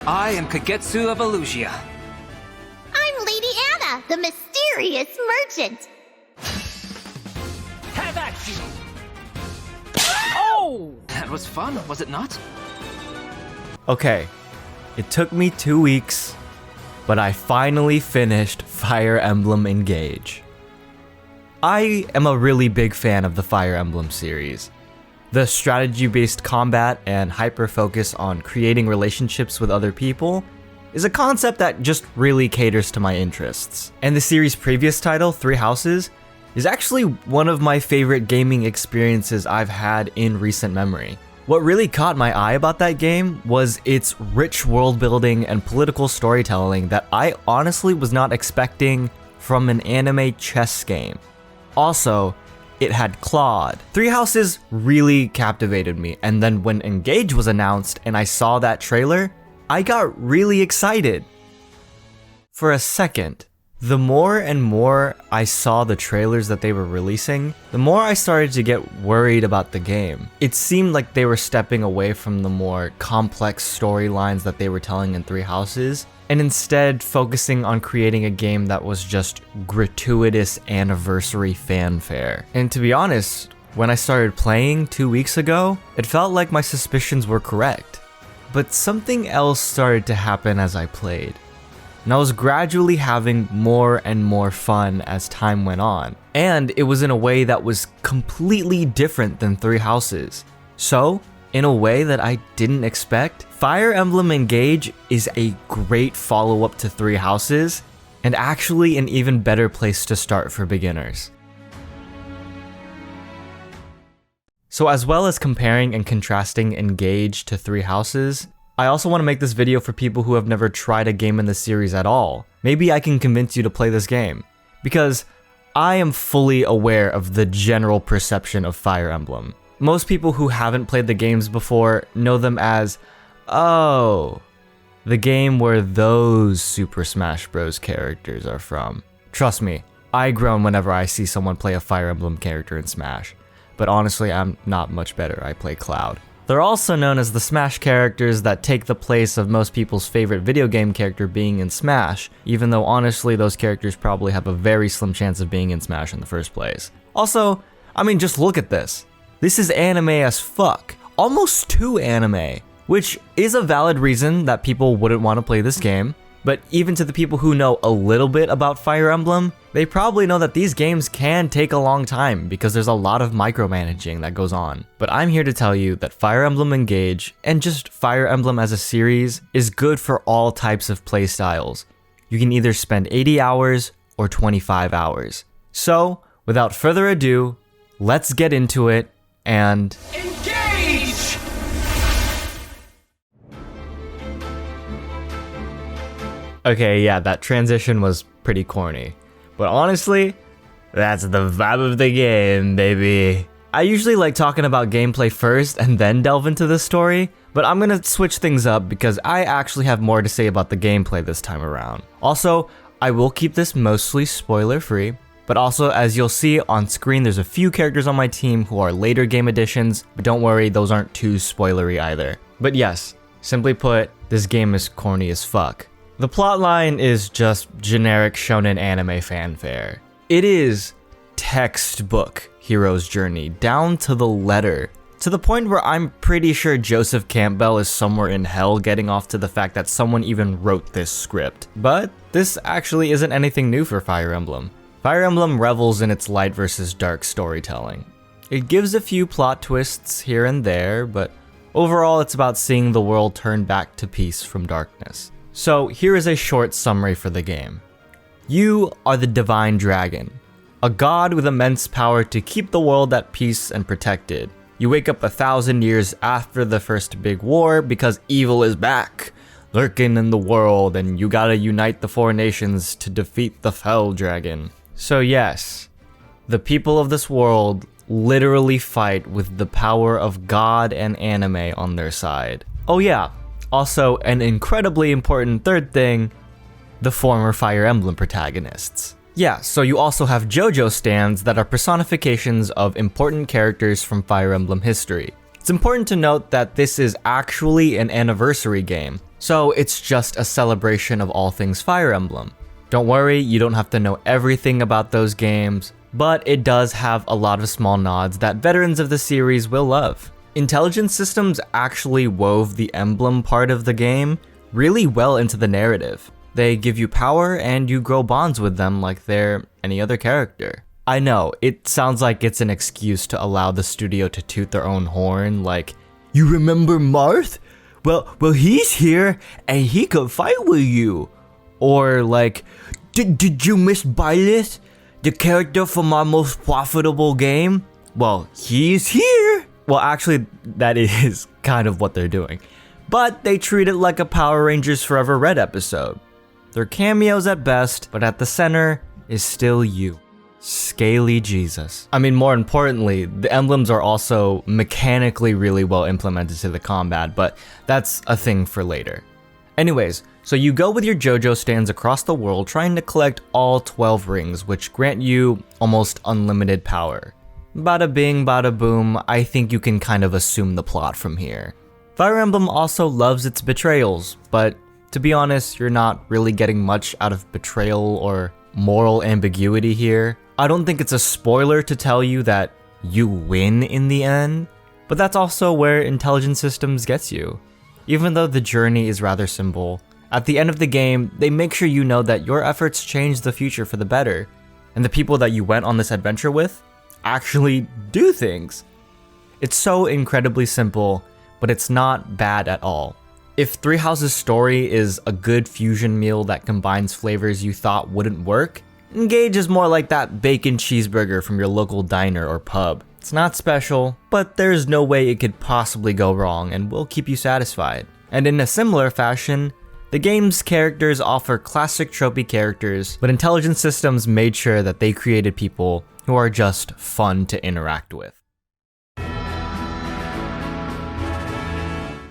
I am Kagetsu of Elusia. I'm Lady Anna, the mysterious merchant. Have at you! Oh! That was fun, was it not? Okay, it took me 2 weeks, but I finally finished Fire Emblem Engage. I am a really big fan of the Fire Emblem series. The strategy-based combat and hyper-focus on creating relationships with other people is a concept that just really caters to my interests. And the series' previous title, Three Houses, is actually one of my favorite gaming experiences I've had in recent memory. What really caught my eye about that game was its rich world building and political storytelling that I honestly was not expecting from an anime chess game. Also, it had Claude. Three Houses really captivated me, and then when Engage was announced and I saw that trailer, I got really excited. For a second, the more and more I saw the trailers that they were releasing, the more I started to get worried about the game. It seemed like they were stepping away from the more complex storylines that they were telling in Three Houses, and instead focusing on creating a game that was just gratuitous anniversary fanfare. And to be honest, when I started playing 2 weeks ago, it felt like my suspicions were correct. But something else started to happen as I played. And I was gradually having more and more fun as time went on. And it was in a way that was completely different than Three Houses. So, in a way that I didn't expect, Fire Emblem Engage is a great follow-up to Three Houses, and actually an even better place to start for beginners. So as well as comparing and contrasting Engage to Three Houses, I also want to make this video for people who have never tried a game in the series at all. Maybe I can convince you to play this game, because I am fully aware of the general perception of Fire Emblem. Most people who haven't played the games before know them as, oh, the game where those Super Smash Bros. Characters are from. Trust me, I groan whenever I see someone play a Fire Emblem character in Smash. But honestly, I'm not much better, I play Cloud. They're also known as the Smash characters that take the place of most people's favorite video game character being in Smash, even though honestly those characters probably have a very slim chance of being in Smash in the first place. Also, I mean, just look at this. This is anime as fuck. Almost too anime. Which is a valid reason that people wouldn't want to play this game. But even to the people who know a little bit about Fire Emblem, they probably know that these games can take a long time because there's a lot of micromanaging that goes on. But I'm here to tell you that Fire Emblem Engage, and just Fire Emblem as a series, is good for all types of playstyles. You can either spend 80 hours or 25 hours. So, without further ado, let's get into it and Engage! Okay, yeah, that transition was pretty corny. But honestly, that's the vibe of the game, baby. I usually like talking about gameplay first and then delve into the story, but I'm gonna switch things up because I actually have more to say about the gameplay this time around. Also, I will keep this mostly spoiler-free, but also as you'll see on screen, there's a few characters on my team who are later game additions, but don't worry, those aren't too spoilery either. But yes, simply put, this game is corny as fuck. The plotline is just generic shonen anime fanfare. It is textbook hero's journey, down to the letter. To the point where I'm pretty sure Joseph Campbell is somewhere in hell getting off to the fact that someone even wrote this script. But this actually isn't anything new for Fire Emblem. Fire Emblem revels in its light versus dark storytelling. It gives a few plot twists here and there, but overall it's about seeing the world turn back to peace from darkness. So here is a short summary for the game. You are the Divine Dragon, a god with immense power to keep the world at peace and protected. You wake up 1,000 years after the first big war because evil is back, lurking in the world, and you gotta unite the 4 nations to defeat the fell dragon. So yes, the people of this world literally fight with the power of God and anime on their side. Oh yeah, also an incredibly important third thing, the former Fire Emblem protagonists. Yeah, so you also have JoJo stands that are personifications of important characters from Fire Emblem history. It's important to note that this is actually an anniversary game. So it's just a celebration of all things Fire Emblem. Don't worry, you don't have to know everything about those games, but it does have a lot of small nods that veterans of the series will love. Intelligent Systems actually wove the emblem part of the game really well into the narrative. They give you power and you grow bonds with them like they're any other character. I know, it sounds like it's an excuse to allow the studio to toot their own horn, like, you remember Marth? Well, he's here and he could fight with you. Or like, did you miss Byleth, the character from our most profitable game? Well, he's here. Well, actually, that is kind of what they're doing. But they treat it like a Power Rangers Forever Red episode. They're cameos at best, but at the center is still you. Scaly Jesus. I mean, more importantly, the emblems are also mechanically really well implemented to the combat, but that's a thing for later. Anyways, so you go with your JoJo stands across the world trying to collect all 12 rings, which grant you almost unlimited power. Bada bing, bada boom, I think you can kind of assume the plot from here. Fire Emblem also loves its betrayals, but to be honest, you're not really getting much out of betrayal or moral ambiguity here. I don't think it's a spoiler to tell you that you win in the end, but that's also where Intelligent Systems gets you. Even though the journey is rather simple, at the end of the game, they make sure you know that your efforts change the future for the better, and the people that you went on this adventure with actually do things. It's so incredibly simple, but it's not bad at all. If Three Houses' story is a good fusion meal that combines flavors you thought wouldn't work, Engage is more like that bacon cheeseburger from your local diner or pub. It's not special, but there's no way it could possibly go wrong and will keep you satisfied. And in a similar fashion, the game's characters offer classic tropey characters, but Intelligent Systems made sure that they created people who are just fun to interact with.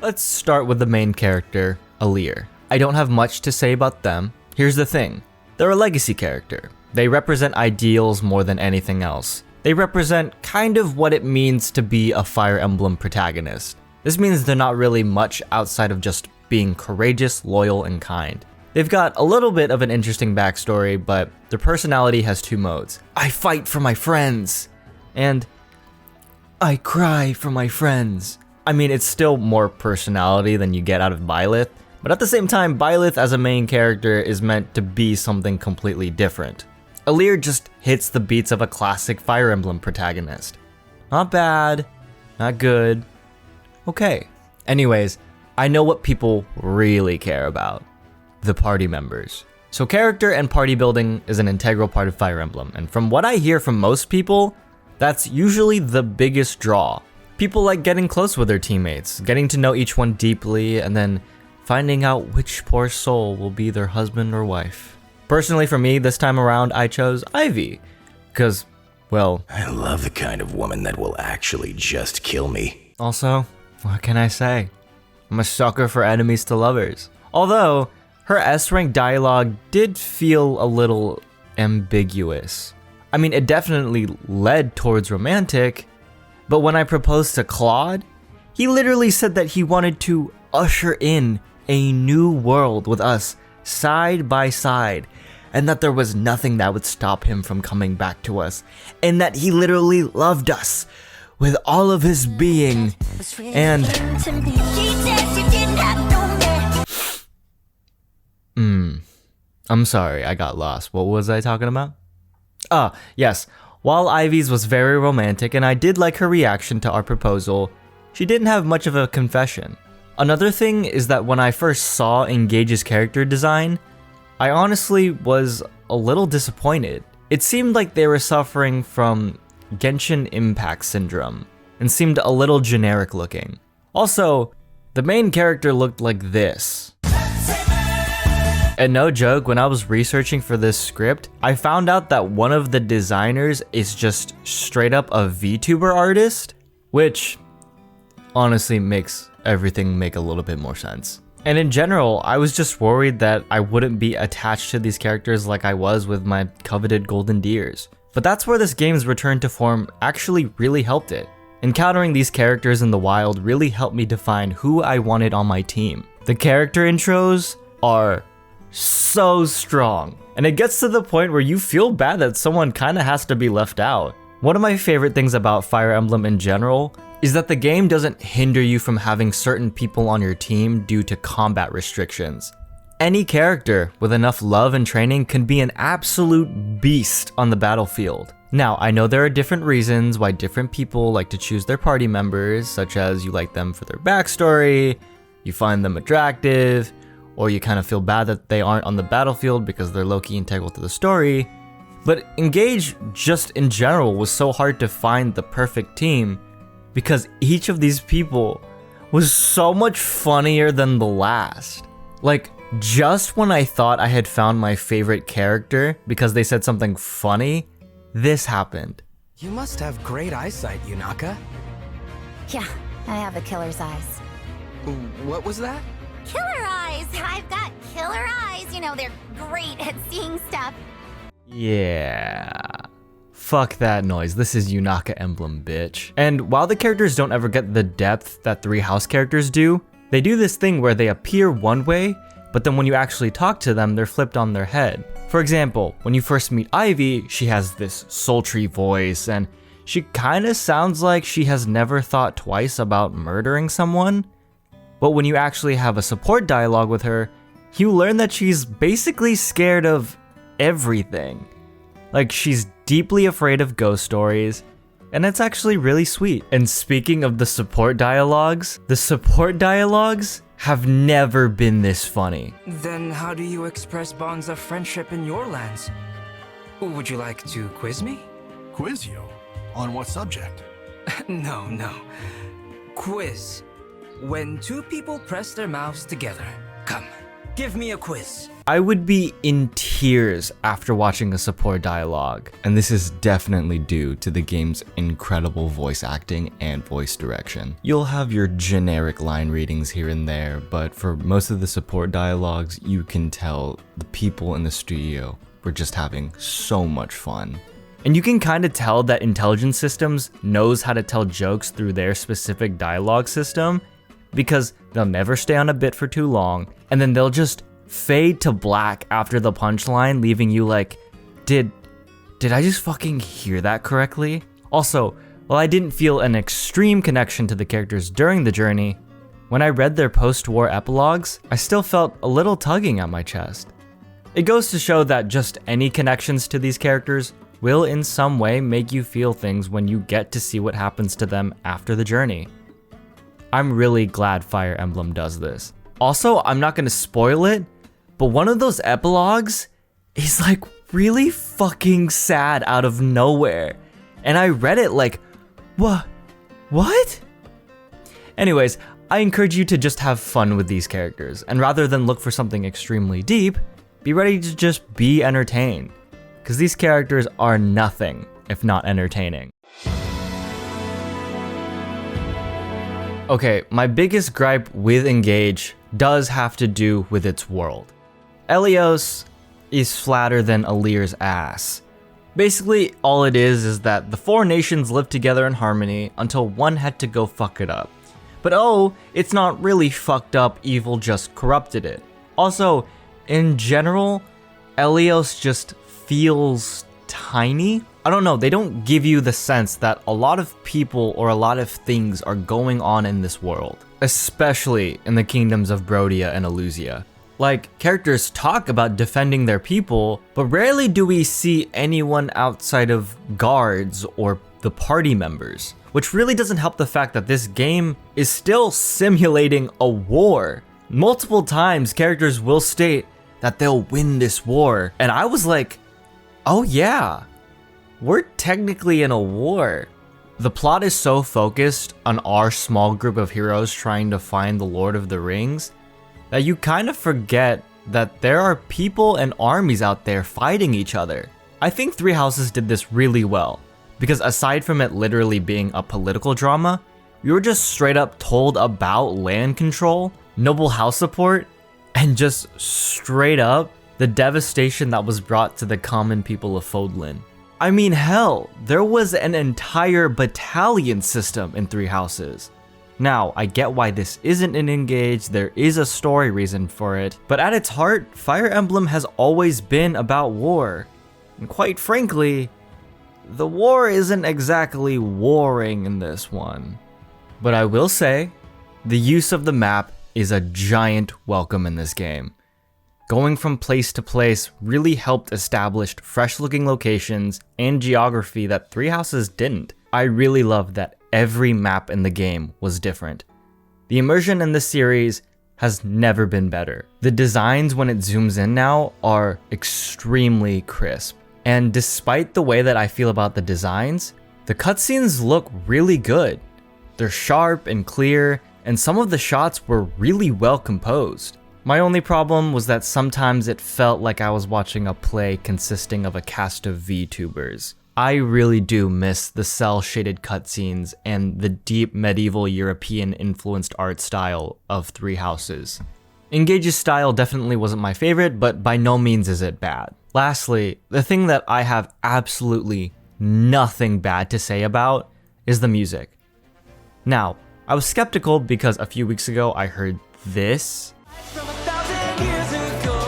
Let's start with the main character, Alear. I don't have much to say about them. Here's the thing. They're a legacy character. They represent ideals more than anything else. They represent kind of what it means to be a Fire Emblem protagonist. This means they're not really much outside of just being courageous, loyal, and kind. They've got a little bit of an interesting backstory, but their personality has two modes. I fight for my friends, and I cry for my friends. I mean, it's still more personality than you get out of Byleth, but at the same time, Byleth as a main character is meant to be something completely different. Alear just hits the beats of a classic Fire Emblem protagonist. Not bad, not good, okay. Anyways, I know what people really care about. The party members. So character and party building is an integral part of Fire Emblem, and from what I hear from most people, that's usually the biggest draw. People like getting close with their teammates, getting to know each one deeply, and then finding out which poor soul will be their husband or wife. Personally for me, this time around, I chose Ivy, because, well, I love the kind of woman that will actually just kill me. Also, what can I say? I'm a sucker for enemies to lovers. Although, her S-rank dialogue did feel a little ambiguous. I mean, it definitely led towards romantic, but when I proposed to Claude, he literally said that he wanted to usher in a new world with us side by side, and that there was nothing that would stop him from coming back to us, and that he literally loved us with all of his being, and I'm sorry, I got lost. What was I talking about? Yes. While Ivy's was very romantic and I did like her reaction to our proposal, she didn't have much of a confession. Another thing is that when I first saw Engage's character design, I honestly was a little disappointed. It seemed like they were suffering from Genshin Impact syndrome and seemed a little generic looking. Also, the main character looked like this. And no joke, when I was researching for this script, I found out that one of the designers is just straight up a VTuber artist, which honestly makes everything make a little bit more sense. And in general, I was just worried that I wouldn't be attached to these characters like I was with my coveted golden deers. But that's where this game's return to form actually really helped it. Encountering these characters in the wild really helped me define who I wanted on my team. The character intros are so strong, and it gets to the point where you feel bad that someone kinda has to be left out. One of my favorite things about Fire Emblem in general is that the game doesn't hinder you from having certain people on your team due to combat restrictions. Any character with enough love and training can be an absolute beast on the battlefield. Now, I know there are different reasons why different people like to choose their party members, such as you like them for their backstory, you find them attractive, or you kind of feel bad that they aren't on the battlefield because they're low-key integral to the story. But Engage, just in general, was so hard to find the perfect team because each of these people was so much funnier than the last. Like, just when I thought I had found my favorite character because they said something funny, this happened. You must have great eyesight, Yunaka. Yeah, I have a killer's eyes. What was that? Killer eyes! I've got killer eyes. You know, they're great at seeing stuff. Yeah. Fuck that noise. This is Yunaka Emblem, bitch. And while the characters don't ever get the depth that 3 house characters do, they do this thing where they appear one way, but then when you actually talk to them, they're flipped on their head. For example, when you first meet Ivy, she has this sultry voice, and she kinda sounds like she has never thought twice about murdering someone. But when you actually have a support dialogue with her, you learn that she's basically scared of everything. Like, she's deeply afraid of ghost stories, and it's actually really sweet. And speaking of the support dialogues have never been this funny. Then how do you express bonds of friendship in your lands? Would you like to quiz me? Quiz you? On what subject? No. Quiz. When 2 people press their mouths together. Come, give me a quiz. I would be in tears after watching a support dialogue, and this is definitely due to the game's incredible voice acting and voice direction. You'll have your generic line readings here and there, but for most of the support dialogues, you can tell the people in the studio were just having so much fun. And you can kind of tell that Intelligence Systems knows how to tell jokes through their specific dialogue system, because they'll never stay on a bit for too long, and then they'll just fade to black after the punchline, leaving you like, did I just fucking hear that correctly? Also, while I didn't feel an extreme connection to the characters during the journey, when I read their post-war epilogues, I still felt a little tugging at my chest. It goes to show that just any connections to these characters will in some way make you feel things when you get to see what happens to them after the journey. I'm really glad Fire Emblem does this. Also, I'm not gonna spoil it, but one of those epilogues is like really fucking sad out of nowhere. And I read it like, what? Anyways, I encourage you to just have fun with these characters, and rather than look for something extremely deep, be ready to just be entertained. Because these characters are nothing if not entertaining. Okay, my biggest gripe with Engage does have to do with its world. Elios is flatter than Alir's ass. Basically, all it is that the 4 nations lived together in harmony until one had to go fuck it up. But oh, it's not really fucked up, evil just corrupted it. Also, in general, Elios just feels tiny. I don't know, they don't give you the sense that a lot of people or a lot of things are going on in this world, especially in the kingdoms of Brodia and Elusia. Like, characters talk about defending their people, but rarely do we see anyone outside of guards or the party members, which really doesn't help the fact that this game is still simulating a war. Multiple times, characters will state that they'll win this war, and I was like, oh yeah, we're technically in a war. The plot is so focused on our small group of heroes trying to find the Lord of the Rings that you kind of forget that there are people and armies out there fighting each other. I think 3 Houses did this really well, because aside from it literally being a political drama, we were just straight up told about land control, noble house support, and just straight up the devastation that was brought to the common people of Fodlan. I mean, hell, there was an entire battalion system in 3 Houses. Now, I get why this isn't an Engage, there is a story reason for it, but at its heart, Fire Emblem has always been about war. And quite frankly, the war isn't exactly warring in this one. But I will say, the use of the map is a giant welcome in this game. Going from place to place really helped establish fresh-looking locations and geography that Three Houses didn't. I really loved that every map in the game was different. The immersion in this series has never been better. The designs when it zooms in now are extremely crisp. And despite the way that I feel about the designs, the cutscenes look really good. They're sharp and clear, and some of the shots were really well composed. My only problem was that sometimes it felt like I was watching a play consisting of a cast of VTubers. I really do miss the cel-shaded cutscenes and the deep medieval European influenced art style of Three Houses. Engage's style definitely wasn't my favorite, but by no means is it bad. Lastly, the thing that I have absolutely nothing bad to say about is the music. Now, I was skeptical because a few weeks ago I heard this. From 1,000 years ago,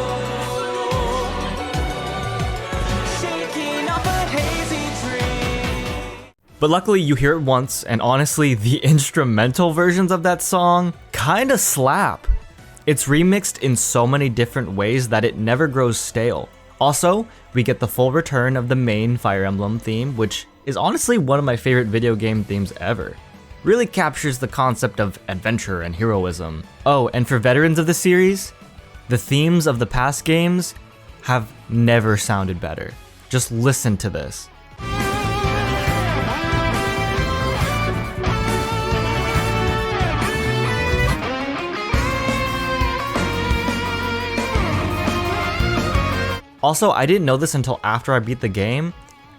shaking off a hazy dream. But luckily you hear it once, and honestly, the instrumental versions of that song kinda slap. It's remixed in so many different ways that it never grows stale. Also, we get the full return of the main Fire Emblem theme, which is honestly one of my favorite video game themes ever. Really captures the concept of adventure and heroism. Oh, and for veterans of the series, the themes of the past games have never sounded better. Just listen to this. Also, I didn't know this until after I beat the game,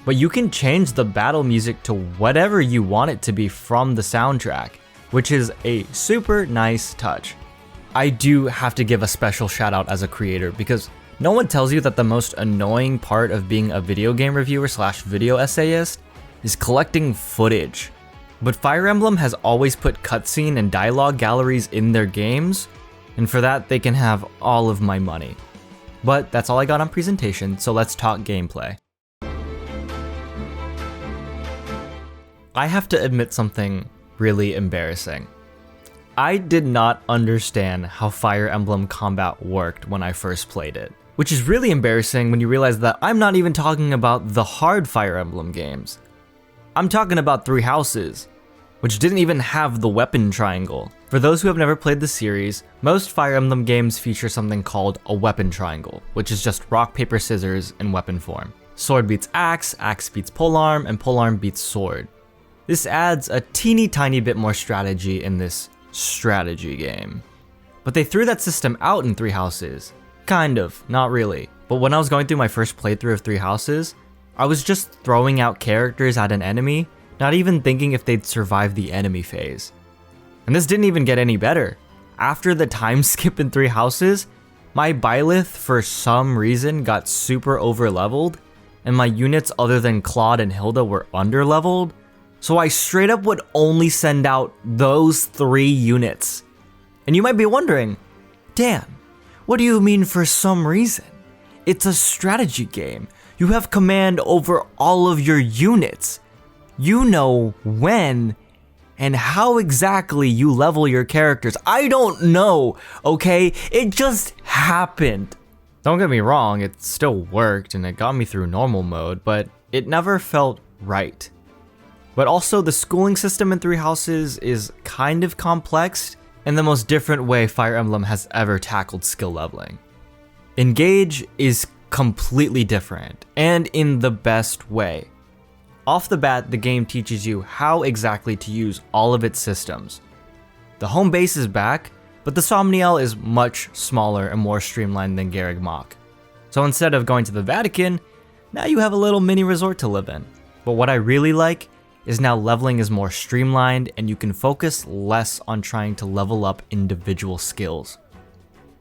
but you can change the battle music to whatever you want it to be from the soundtrack, which is a super nice touch. I do have to give a special shout out as a creator because no one tells you that the most annoying part of being a video game reviewer / video essayist is collecting footage. But Fire Emblem has always put cutscene and dialogue galleries in their games, and for that they can have all of my money. But that's all I got on presentation, so let's talk gameplay. I have to admit something really embarrassing. I did not understand how Fire Emblem combat worked when I first played it, which is really embarrassing when you realize that I'm not even talking about the hard Fire Emblem games. I'm talking about Three Houses, which didn't even have the weapon triangle. For those who have never played the series, most Fire Emblem games feature something called a weapon triangle, which is just rock, paper, scissors in weapon form. Sword beats axe, axe beats polearm, and polearm beats sword. This adds a teeny tiny bit more strategy in this strategy game. But they threw that system out in Three Houses. Kind of, not really. But when I was going through my first playthrough of Three Houses, I was just throwing out characters at an enemy, not even thinking if they'd survive the enemy phase. And this didn't even get any better. After the time skip in Three Houses, my Byleth for some reason got super overleveled, and my units other than Claude and Hilda were underleveled, so I straight up would only send out those 3 units. And you might be wondering, Dan, what do you mean for some reason? It's a strategy game. You have command over all of your units. You know when and how exactly you level your characters. I don't know, okay? It just happened. Don't get me wrong, it still worked and it got me through normal mode, but it never felt right. But also the schooling system in Three Houses is kind of complex in the most different way Fire Emblem has ever tackled skill leveling. Engage is completely different, and in the best way. Off the bat, the game teaches you how exactly to use all of its systems. The home base is back, but the Somniel is much smaller and more streamlined than Garreg Mach. So instead of going to the Vatican, now you have a little mini resort to live in. But what I really like is now leveling is more streamlined and you can focus less on trying to level up individual skills.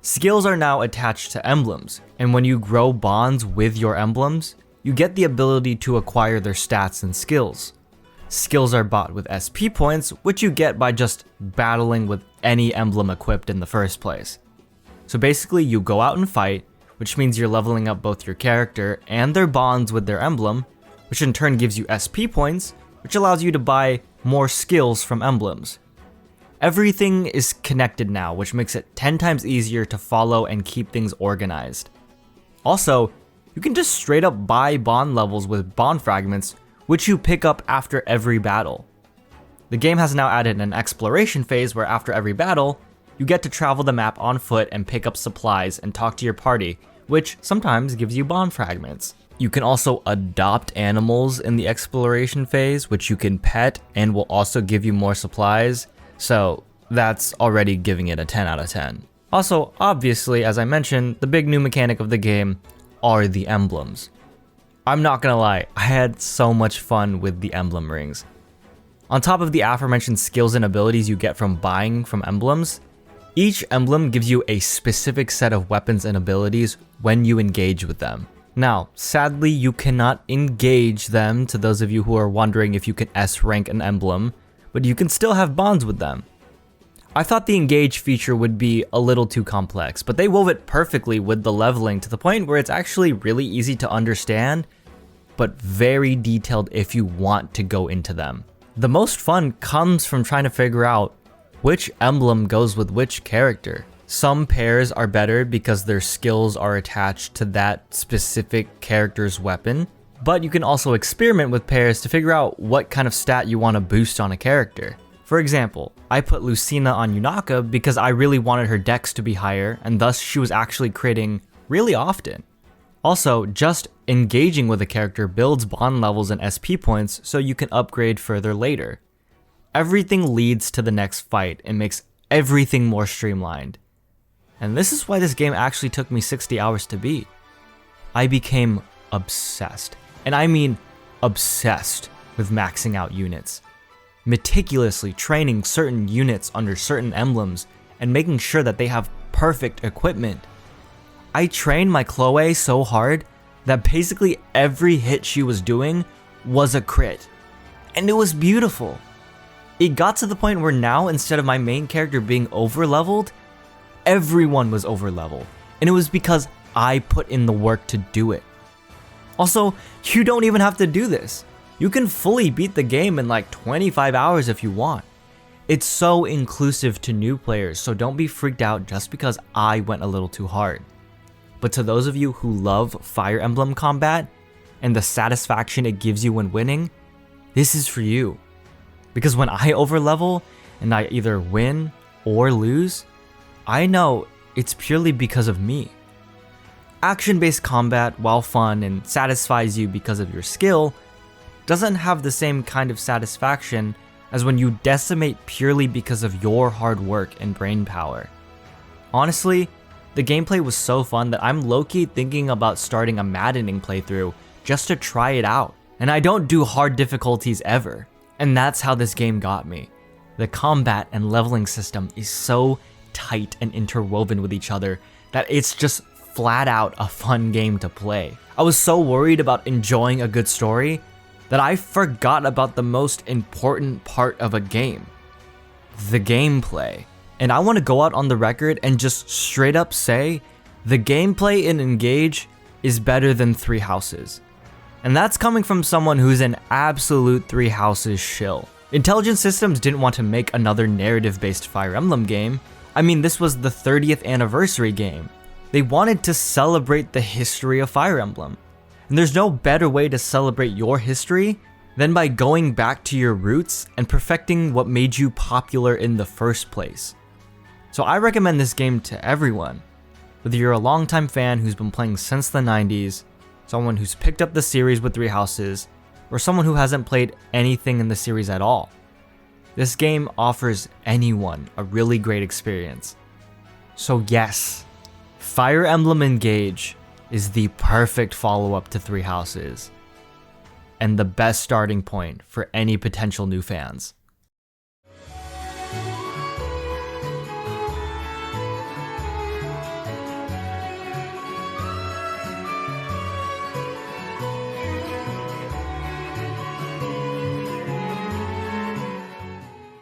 Skills are now attached to emblems, and when you grow bonds with your emblems, you get the ability to acquire their stats and skills. skills are bought with SP points, which you get by just battling with any emblem equipped in the first place. So basically you go out and fight, which means you're leveling up both your character and their bonds with their emblem, which in turn gives you SP points, which allows you to buy more skills from emblems. Everything is connected now, which makes it 10 times easier to follow and keep things organized. Also, you can just straight up buy bond levels with bond fragments, which you pick up after every battle. The game has now added an exploration phase where after every battle, you get to travel the map on foot and pick up supplies and talk to your party, which sometimes gives you bond fragments. You can also adopt animals in the exploration phase, which you can pet and will also give you more supplies, so that's already giving it a 10 out of 10. Also, obviously, as I mentioned, the big new mechanic of the game are the emblems. I'm not gonna lie, I had so much fun with the emblem rings. On top of the aforementioned skills and abilities you get from buying from emblems, each emblem gives you a specific set of weapons and abilities when you engage with them. Now, sadly, you cannot engage them, to those of you who are wondering if you can S rank an emblem, but you can still have bonds with them. I thought the engage feature would be a little too complex, but they wove it perfectly with the leveling to the point where it's actually really easy to understand, but very detailed if you want to go into them. The most fun comes from trying to figure out which emblem goes with which character. Some pairs are better because their skills are attached to that specific character's weapon, but you can also experiment with pairs to figure out what kind of stat you want to boost on a character. For example, I put Lucina on Yunaka because I really wanted her dex to be higher, and thus she was actually critting really often. Also, just engaging with a character builds bond levels and SP points so you can upgrade further later. Everything leads to the next fight and makes everything more streamlined. And this is why this game actually took me 60 hours to beat. I became obsessed, and I mean obsessed, with maxing out units. Meticulously training certain units under certain emblems and making sure that they have perfect equipment. I trained my Chloe so hard that basically every hit she was doing was a crit. And it was beautiful. It got to the point where now, instead of my main character being over-leveled, everyone was over-leveled. And it was because I put in the work to do it. Also, you don't even have to do this. You can fully beat the game in like 25 hours if you want. It's so inclusive to new players, so don't be freaked out just because I went a little too hard. But to those of you who love Fire Emblem combat and the satisfaction it gives you when winning, this is for you. Because when I overlevel and I either win or lose, I know it's purely because of me. Action-based combat, while fun and satisfies you because of your skill, doesn't have the same kind of satisfaction as when you decimate purely because of your hard work and brain power. Honestly, the gameplay was so fun that I'm low-key thinking about starting a maddening playthrough just to try it out. And I don't do hard difficulties ever. And that's how this game got me. The combat and leveling system is so tight and interwoven with each other that it's just flat out a fun game to play. I was so worried about enjoying a good story that I forgot about the most important part of a game, the gameplay. And I want to go out on the record and just straight up say, the gameplay in Engage is better than Three Houses. And that's coming from someone who's an absolute Three Houses shill. Intelligent Systems didn't want to make another narrative-based Fire Emblem game. I mean, this was the 30th anniversary game. They wanted to celebrate the history of Fire Emblem. And there's no better way to celebrate your history than by going back to your roots and perfecting what made you popular in the first place. So I recommend this game to everyone. Whether you're a longtime fan who's been playing since the 90s, someone who's picked up the series with Three Houses, or someone who hasn't played anything in the series at all. This game offers anyone a really great experience. So yes, Fire Emblem Engage is the perfect follow-up to Three Houses, and the best starting point for any potential new fans.